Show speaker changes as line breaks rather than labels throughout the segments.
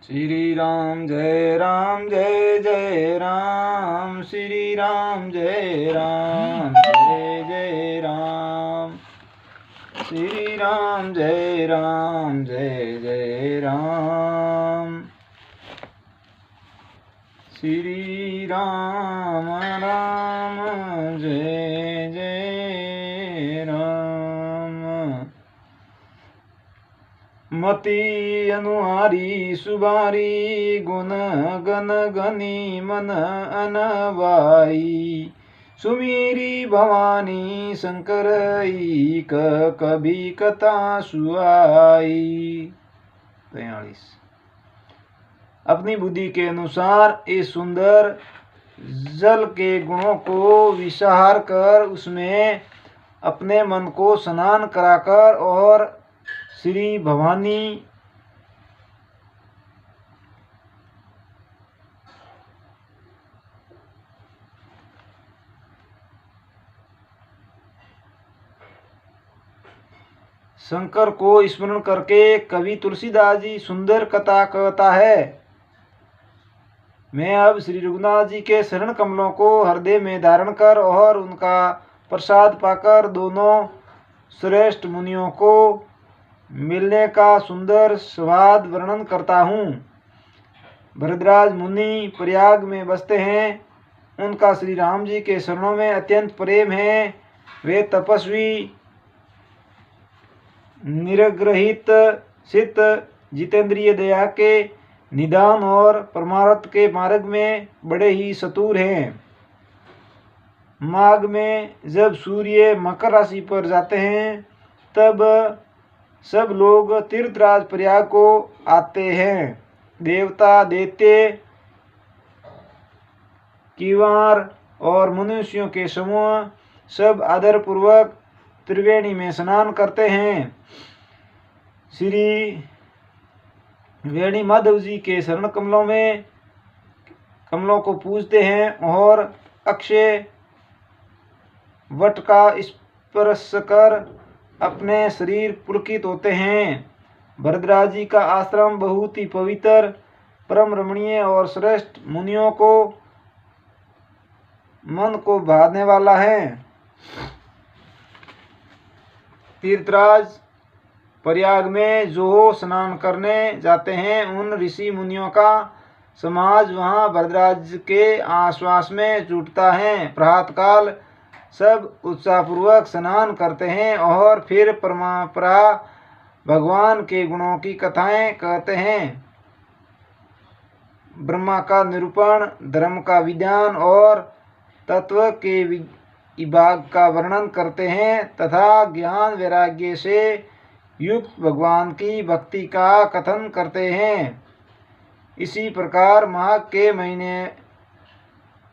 श्री राम जय राम, श्री राम जय जय राम, श्री राम जय जय राम, श्री राम राम जय जय राम। मति अनुहारी सुबारी गुण गन गनी मन अनवाई, सुमीरी भवानी शंकरई कभी कथा सुआई। 43। अपनी बुद्धि के अनुसार इस सुंदर जल के गुणों को विचार कर उसमें अपने मन को स्नान कराकर और श्री भवानी शंकर को स्मरण करके कवि तुलसीदास जी सुंदर कथा कहता है। मैं अब श्री रघुनाथ जी के शरण कमलों को हृदय में धारण कर और उनका प्रसाद पाकर दोनों श्रेष्ठ मुनियों को मिलने का सुंदर स्वाद वर्णन करता हूँ। भरद्वाज मुनि प्रयाग में बसते हैं। उनका श्री राम जी के शरणों में अत्यंत प्रेम है। वे तपस्वी, निरग्रहित चित, जितेंद्रिय दया के निदान और परमार्थ के मार्ग में बड़े ही चतुर हैं। माघ में जब सूर्य मकर राशि पर जाते हैं तब सब लोग तीर्थराज प्रयाग को आते हैं। देवता, दैत्य, किवार और मनुष्यों के समूह सब आदर पूर्वक त्रिवेणी में स्नान करते हैं। श्री वेणी माधव जी के शरण कमलों को पूजते हैं और अक्षय वट का स्पर्श कर अपने शरीर पुलकित होते हैं। भरद्वाज जी का आश्रम बहुत ही पवित्र, परम रमणीय और श्रेष्ठ मुनियों को मन को भाने वाला है। तीर्थराज प्रयाग में जो स्नान करने जाते हैं उन ऋषि मुनियों का समाज वहां भरद्वाज के आश्वास में जुटता है। प्रभात काल सब उत्साहपूर्वक स्नान करते हैं और फिर परमात्मा भगवान के गुणों की कथाएं कहते हैं। ब्रह्मा का निरूपण, धर्म का विधान और तत्व के विभाग का वर्णन करते हैं तथा ज्ञान वैराग्य से युक्त भगवान की भक्ति का कथन करते हैं। इसी प्रकार माघ के महीने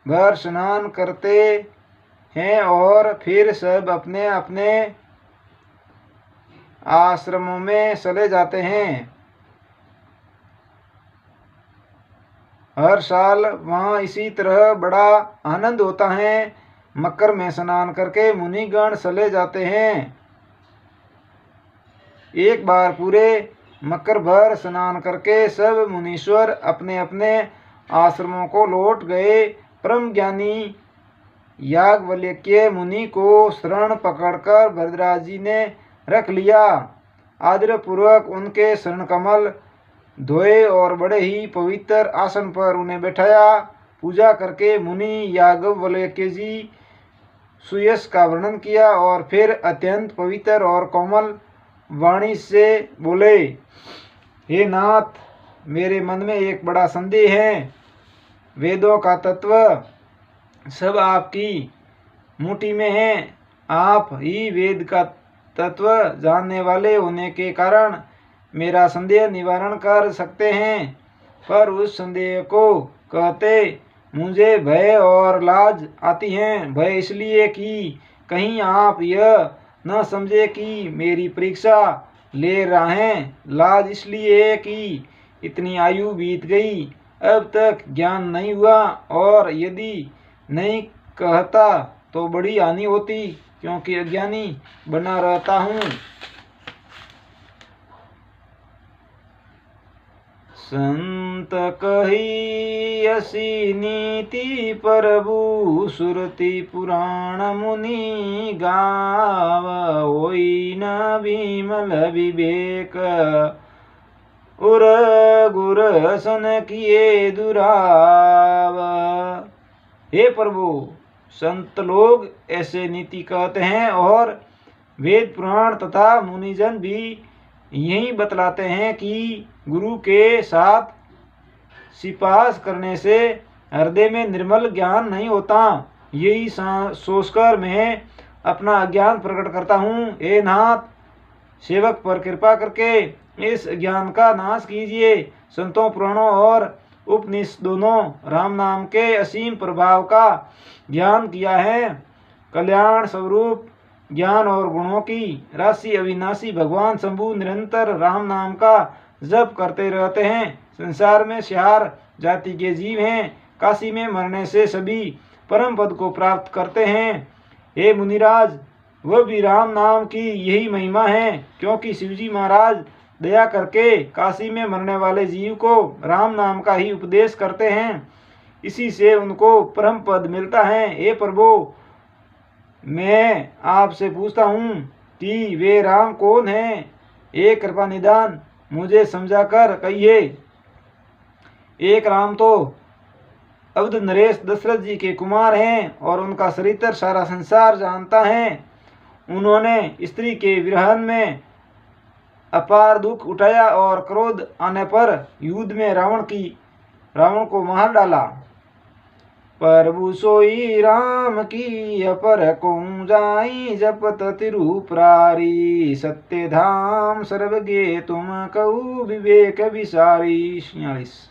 भर स्नान करते हैं और फिर सब अपने अपने आश्रमों में चले जाते हैं। हर साल वहाँ इसी तरह बड़ा आनंद होता है। मकर में स्नान करके मुनिगण चले जाते हैं। एक बार पूरे मकर भर स्नान करके सब मुनीश्वर अपने अपने आश्रमों को लौट गए। परम ज्ञानी याज्ञवल्क्य मुनि को शरण पकड़कर भरद्वाज जी ने रख लिया। आदर पूर्वक उनके शरण कमल धोए और बड़े ही पवित्र आसन पर उन्हें बैठाया। पूजा करके मुनि याज्ञवल्क्य जी सुयश का वर्णन किया और फिर अत्यंत पवित्र और कोमल वाणी से बोले, हे नाथ, मेरे मन में एक बड़ा संदेह है। वेदों का तत्व सब आपकी मुट्ठी में है। आप ही वेद का तत्व जानने वाले होने के कारण मेरा संदेह निवारण कर सकते हैं, पर उस संदेह को कहते मुझे भय और लाज आती है। भय इसलिए कि कहीं आप यह न समझे कि मेरी परीक्षा ले रहे हैं। लाज इसलिए कि इतनी आयु बीत गई, अब तक ज्ञान नहीं हुआ और यदि नहीं कहता तो बड़ी हानि होती, क्योंकि अज्ञानी बना रहता हूँ। संत कही असी नीति प्रभु सुरति पुराण मुनि गाव होई न विमल विवेक उर गुर सन किए दुराव। हे प्रभु, संत लोग ऐसे नीति कहते हैं और वेद पुराण तथा मुनिजन भी यही बतलाते हैं कि गुरु के साथ सिपास करने से हृदय में निर्मल ज्ञान नहीं होता। यही सोचकर मैं अपना अज्ञान प्रकट करता हूँ। हे नाथ, सेवक पर कृपा करके इस ज्ञान का नाश कीजिए। संतों, पुराणों और उपनिषद दोनों राम नाम के असीम प्रभाव का ज्ञान किया है। कल्याण स्वरूप ज्ञान और गुणों की राशि अविनाशी भगवान शंभु निरंतर राम नाम का जप करते रहते हैं। संसार में 4 जाति के जीव हैं। काशी में मरने से सभी परम पद को प्राप्त करते हैं। हे मुनिराज, वह भी राम नाम की यही महिमा है, क्योंकि शिवजी महाराज दया करके काशी में मरने वाले जीव को राम नाम का ही उपदेश करते हैं। इसी से उनको परम पद मिलता है। हे प्रभु, मैं आपसे पूछता हूँ कि वे राम कौन हैं? एक कृपा निदान मुझे समझाकर कहिए। एक राम तो अवध नरेश दशरथ जी के कुमार हैं और उनका चरित्र सारा संसार जानता है। उन्होंने स्त्री के विरहन में अपार दुख उठाया और क्रोध आने पर युद्ध में रावण को मार डाला। प्रभु सोई राम की अपर को जाई जपत तिरुपुरारी सत्य धाम सर्वज्ञ तुम कहू विवेक विसारी। 46।